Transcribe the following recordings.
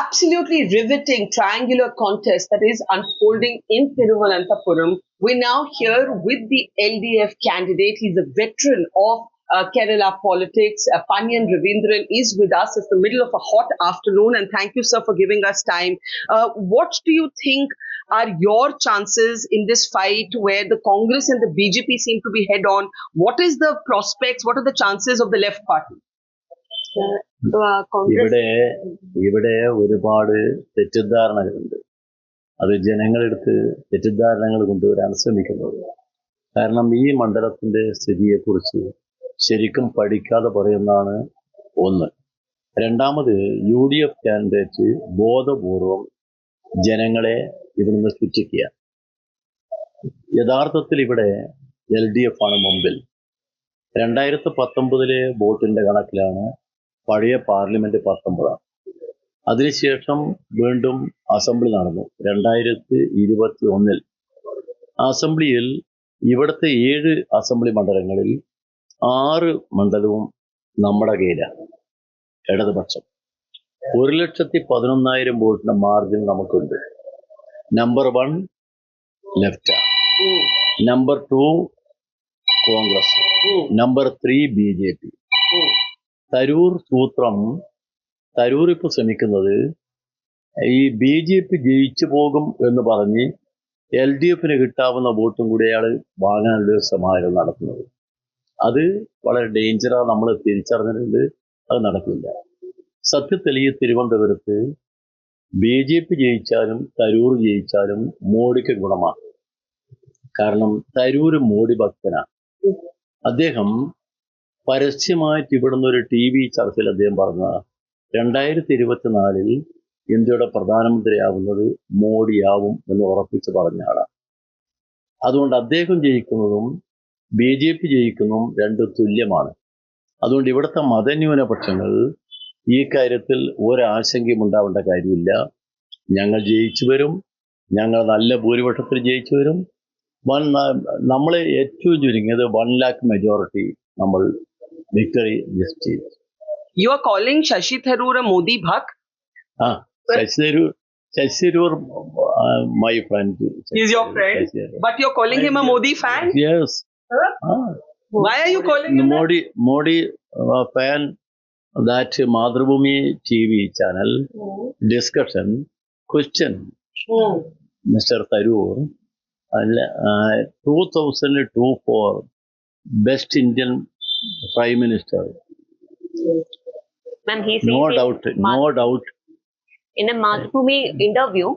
absolutely riveting triangular contest that is unfolding in Thiruvananthapuram. We're now here with the LDF candidate. He's a veteran of Kerala politics. Panyan Ravindran is with us. It's the middle of a hot afternoon, and thank you, sir, for giving us time. What do you think are your chances in this fight where the Congress and the BJP seem to be head on? What is the prospects? What are the chances of the left party? ഇവിടെ ഒരുപാട് തെറ്റിദ്ധാരണകളുണ്ട്. അത് ജനങ്ങളെടുത്ത് തെറ്റിദ്ധാരണകൾ കൊണ്ടുവരാൻ ശ്രമിക്കുന്നത്. കാരണം ഈ മണ്ഡലത്തിന്റെ സ്ഥിതിയെക്കുറിച്ച് ശരിക്കും പഠിക്കാതെ പറയുന്നതാണ് ഒന്ന്. രണ്ടാമത് UDF കാൻഡിഡേറ്റ് ബോധപൂർവം ജനങ്ങളെ ഇവിടുന്ന് ചുറ്റിക്കുക. യഥാർത്ഥത്തിൽ ഇവിടെ LDF ആണ് മുമ്പിൽ. 2019 വോട്ടിന്റെ കണക്കിലാണ് പഴയ പാർലമെന്റ് 19. അതിനുശേഷം വീണ്ടും അസംബ്ലി നടന്നു 2021. അസംബ്ലിയിൽ ഇവിടുത്തെ 7 അസംബ്ലി മണ്ഡലങ്ങളിൽ 6 മണ്ഡലവും നമ്മുടെ കയ്യിലാണ്, ഇടതുപക്ഷം. 1,11,000 വോട്ടിന്റെ മാർജിൻ നമുക്കുണ്ട്. Number 1 left, number 2 Congress, number 3 BJP. Tharoor സൂത്രം, തരൂർ ഇപ്പോൾ ശ്രമിക്കുന്നത് ഈ BJP ജയിച്ചു പോകും എന്ന് പറഞ്ഞ് LDFന് കിട്ടാവുന്ന വോട്ടും കൂടി അയാൾ വാങ്ങാനുള്ള സമാരം നടത്തുന്നത്. അത് വളരെ ഡേഞ്ചറാണ്. നമ്മൾ തിരിച്ചറിഞ്ഞിട്ടുണ്ട്, അത് നടക്കില്ല. സത്യത്തിൽ ഈ തിരുവനന്തപുരത്ത് BJP ജയിച്ചാലും തരൂർ ജയിച്ചാലും മോഡിക്ക് ഗുണമാണ്. കാരണം തരൂർ മോഡി ഭക്തനാണ്. അദ്ദേഹം പരസ്യമായിട്ട് ഇവിടുന്ന് ഒരു TV ചർച്ചയിൽ അദ്ദേഹം പറഞ്ഞ 2024 ഇന്ത്യയുടെ പ്രധാനമന്ത്രിയാവുന്നത് മോഡിയാവും എന്ന് ഉറപ്പിച്ച് പറഞ്ഞ ആളാണ്. അതുകൊണ്ട് അദ്ദേഹം ജയിക്കുന്നതും BJP ജയിക്കുന്നതും രണ്ടും തുല്യമാണ്. അതുകൊണ്ട് ഇവിടുത്തെ മതന്യൂനപക്ഷങ്ങൾ ഈ കാര്യത്തിൽ ഒരാശങ്കയും ഉണ്ടാവേണ്ട കാര്യമില്ല. ഞങ്ങൾ ജയിച്ചു വരും, ഞങ്ങൾ നല്ല ഭൂരിപക്ഷത്തിൽ ജയിച്ചു വരും. നമ്മൾ ഏറ്റവും ചുരുങ്ങിയത് 1 lakh മെജോറിറ്റി നമ്മൾ വിക്ടറി ജസ്റ്റ് ചെയ്തു. You are calling Shashi Tharoor a Modi Bhakt? Shashi Tharoor, my friend. He's your friend, but you're calling him a Modi fan? Yes. Why are you calling him Modi fan? That Madhubhumi TV channel discussion question Mr. Tharoor 2002 for best Indian Prime Minister. Ma'am, he No says doubt. in a Madhubhumi interview,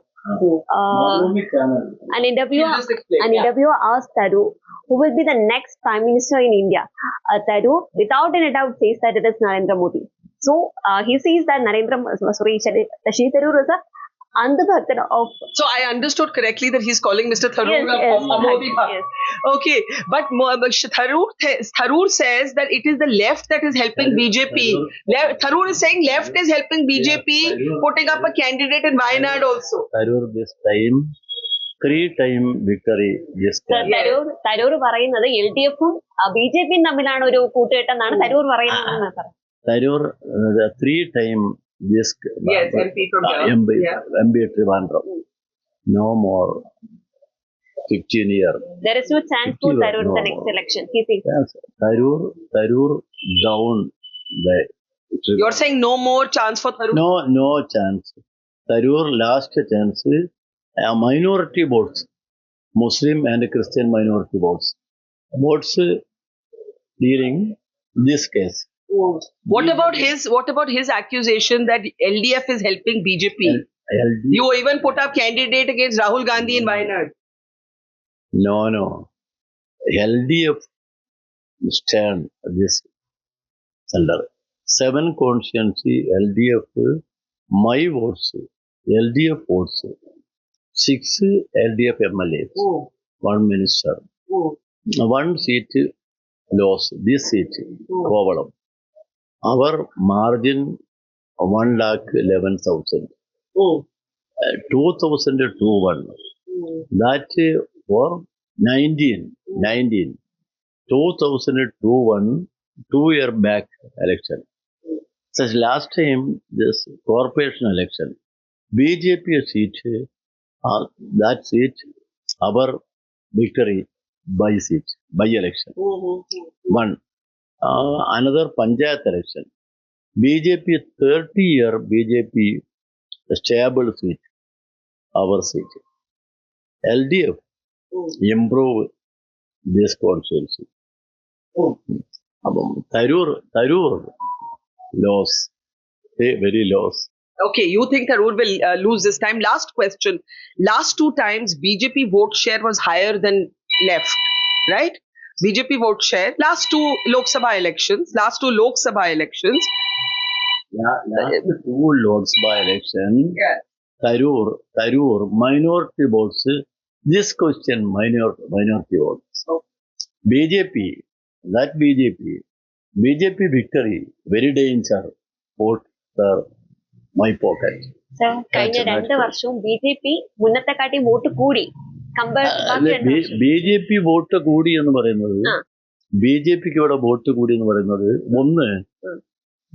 an interviewer asked Tharoor who will be the next Prime Minister in India. Tharoor, without any doubt, says that it is Narendra Modi. So he says that Shashi Tharoor is a Andhbhakta of. So I understood correctly that he's calling Mr. Tharoor a Modi Bhakt. Yes. Okay, but Tharoor says that it is the left that is helping BJP. Tharoor is saying left is helping BJP, putting up a candidate in Wayanad also. Tharoor this time 3-time victory. Yes. Tharoor പറയുന്നത് LDFും BJPയും തമ്മിലാണ് ഒരു കൂട്ടുകെട്ട് എന്നാണ് തരൂർ പറയുന്നത്. Tharoor 3-time yes, MP from MP Trivandrum. No more 15 years. There is no chance for Tharoor in the next election. He says. Yes. Tharoor down. You're saying no more chance for Tharoor? No chance. Tharoor last chance. Minority votes, Muslim and Christian minority votes during this case. What about his accusation that LDF is helping BJP? You even put up candidate against Rahul Gandhi in Wayanad. No. LDF stand this center. 7 constituency LDF, my votes, LDF votes. 6 LDF MLAs, 1 minister, 1 seat loss. This seat, Kovalam. Our margin 1,11,000. 2021. That for 19. 2021, 2 year back election. Such last time this corporation election. BJP seat, that seat, our victory by seat, by election. One. Another Panchayat election. BJP 30-year BJP stable seat, our seat. LDF improve this constituency. Tharoor loss, very loss. Okay, you think Tharoor will lose this time? Last question. Last 2 times, BJP vote share was higher than left, right? BJP vote share. Last 2 Lok Sabha elections. Last 2 Lok Sabha election. Yeah. Tharoor, minority votes. This question, minority votes. BJP victory, very danger. Vote my pocket. Sir, കഴിഞ്ഞ 2 വർഷവും BJP മുന്നത്തെക്കാട്ടി vote കൂടി. BJP vote കൂടി എന്ന് പറയുന്നത്, BJPക്ക് ഇവിടെ vote കൂടി എന്ന് പറയുന്നത്, ഒന്ന്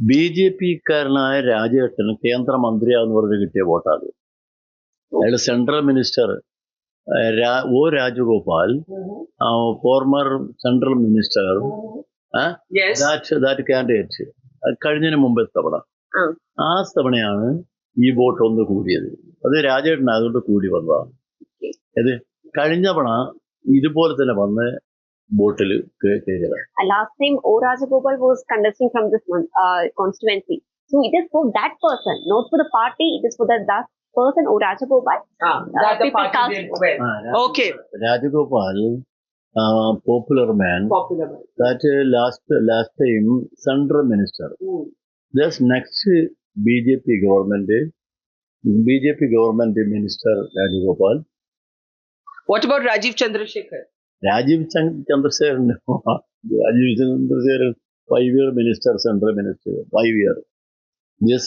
BJPക്കാരനായ രാജേട്ടന് കേന്ദ്രമന്ത്രിയാന്ന് പറഞ്ഞ് കിട്ടിയ വോട്ടാണ്. അയാൾ central minister O. Rajagopal, former central minister, yes, that candidate, കഴിഞ്ഞതിന് മുമ്പത്തെ തവണ, ആ തവണയാണ് ഈ വോട്ട് ഒന്ന് കൂടിയത്. അത് രാജേട്ടൻ അതുകൊണ്ട് കൂടി വന്നതാണ്. ഇത് കഴിഞ്ഞ തവണ ഇതുപോലെ തന്നെ വന്ന് വോട്ടിൽ കയറിയത്. Last time O. Rajagopal was contesting from this constituency. So it is for that person, not for the party. It is for that person, O. Rajagopal. That the party did well. Okay. Rajagopal, popular man. That last time central minister. This next BJP government minister Rajagopal. What about Rajiv Chandrasekhar? Rajiv Chandrasekhar, no. Rajiv Chandrasekhar, 5-year minister, central minister, 5 years. This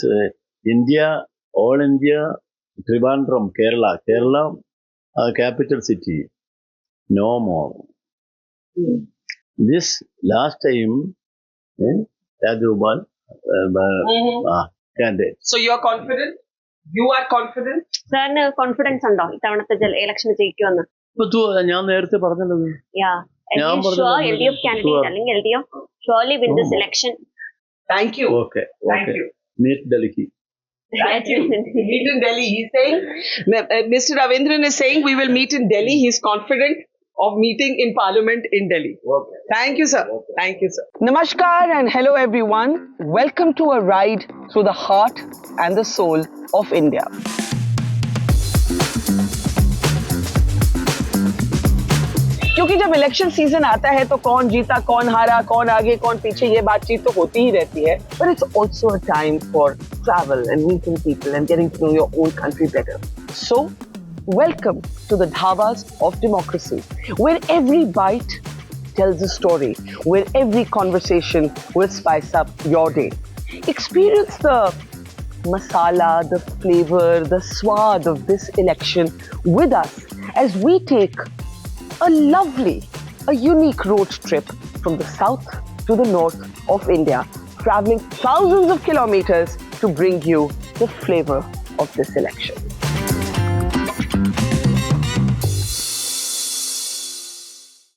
India, all India, Trivandrum, Kerala, capital city, no more. This last time, Rajagopal, candidate. So you are confident? You are confident? സാറിന് confidence ഉണ്ടോ ഇത്തവണത്തെ election ജയിക്കുമെന്ന്? ഞാൻ നേരത്തെ പറഞ്ഞത്. LDF candidate അല്ലെങ്കിൽ LDF surely win this election. Thank you. Okay. Thank you. Meet Delhi. Thank you. Meet in Delhi. He's saying, Mr. Ravindran is saying we will meet in Delhi. He's confident of meeting in Parliament in Delhi. Okay. Thank you, sir. Okay. Thank you, sir. Namaskar and hello, everyone. Welcome to a ride through the heart and the soul of India. क्योंकि जब election season आता है तो कौन जीता, कौन हारा, कौन आगे, कौन पीछे, ये बातचीत तो होती ही रहती है. But it's also a time for travel and meeting people and getting to know your own country better. So, welcome to the dhabas of democracy, where every bite tells a story, where every conversation will spice up your day. Experience the masala, the flavor, the swad of this election with us as we take a unique road trip from the south to the north of India, traveling thousands of kilometers to bring you the flavor of this election.